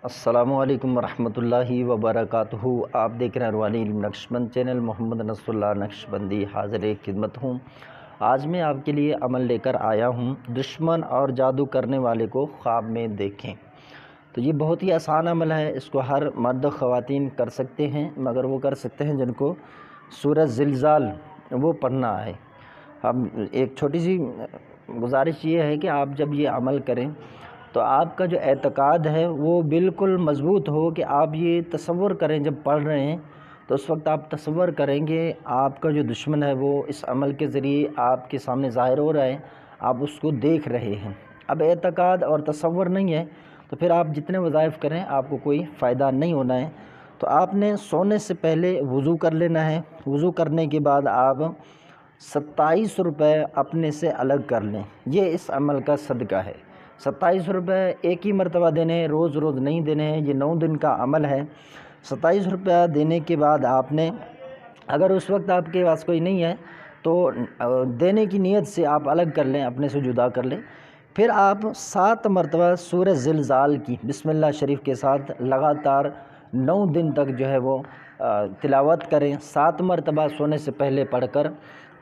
अस्सलामुअलैकुम वरहमतुल्लाहि वबरकातुहू। आप देख रहे हैं अरवानी इल्म नक्शबंद चैनल। मोहम्मद नसरुल्लाह नक्शबंदी हाज़िर खिदमत हूँ। आज मैं आपके लिए अमल लेकर आया हूँ, दुश्मन और जादू करने वाले को ख्वाब में देखें। तो ये बहुत ही आसान अमल है, इसको हर मर्द ख़वातीन कर सकते हैं, मगर वो कर सकते हैं जिनको सूरह ज़िलज़ाल वो पढ़ना है। अब एक छोटी सी गुजारिश ये है कि आप जब ये अमल करें तो आपका जो एतक़ाद है वो बिल्कुल मज़बूत हो कि आप ये तसव्वुर करें, जब पढ़ रहे हैं तो उस वक्त आप तसव्वुर करेंगे आपका जो दुश्मन है वो इस अमल के ज़रिए आपके सामने ज़ाहिर हो रहा है, आप उसको देख रहे हैं। अब एतक़ाद और तसव्वुर नहीं है तो फिर आप जितने वज़ाइफ करें आपको कोई फ़ायदा नहीं होना है। तो आपने सोने से पहले वज़ू कर लेना है। वज़ू करने के बाद आप 27 रुपये अपने से अलग कर लें। ये इस अमल का सदका है। 27 रुपये एक ही मरतबा देने हैं, रोज़ रोज़ नहीं देने हैं। ये 9 दिन का अमल है। 27 रुपया देने के बाद आपने, अगर उस वक्त आपके पास कोई नहीं है तो देने की नीयत से आप अलग कर लें, अपने से जुदा कर लें। फिर आप 7 मरतबा सूरह ज़िलज़ाल की बिस्मिल्लाह शरीफ के साथ लगातार 9 दिन तक जो है वो तिलावत करें। 7 मरतबा सोने से पहले पढ़कर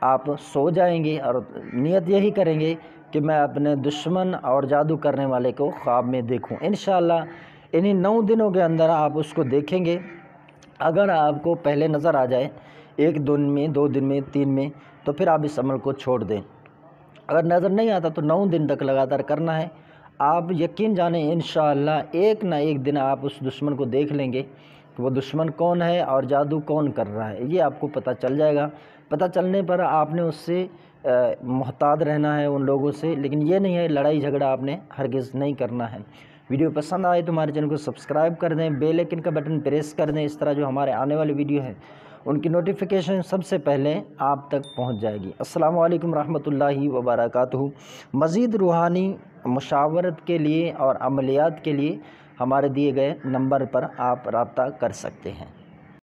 आप सो जाएंगे और नियत यही करेंगे कि मैं अपने दुश्मन और जादू करने वाले को ख्वाब में देखूं। इंशाअल्लाह इन्हीं 9 दिनों के अंदर आप उसको देखेंगे। अगर आपको पहले नज़र आ जाए 1 दिन में, 2 दिन में, 3 में, तो फिर आप इस अमल को छोड़ दें। अगर नज़र नहीं आता तो 9 दिन तक लगातार करना है। आप यकीन जानें इंशाअल्लाह एक ना एक दिन आप उस दुश्मन को देख लेंगे कि वो दुश्मन कौन है और जादू कौन कर रहा है, ये आपको पता चल जाएगा। पता चलने पर आपने उससे मुहताद रहना है, उन लोगों से, लेकिन ये नहीं है लड़ाई झगड़ा आपने हरगिज़ नहीं करना है। वीडियो पसंद आए तो हमारे चैनल को सब्सक्राइब कर दें, बेल आइकन का बटन प्रेस कर दें। इस तरह जो हमारे आने वाली वीडियो है उनकी नोटिफिकेशन सबसे पहले आप तक पहुंच जाएगी। अस्सलामु अलैकुम रहमतुल्लाहि व बरकातुहू। मज़ीद रूहानी मशावरत के लिए और अमलियात के लिए हमारे दिए गए नंबर पर आप रब्ता कर सकते हैं।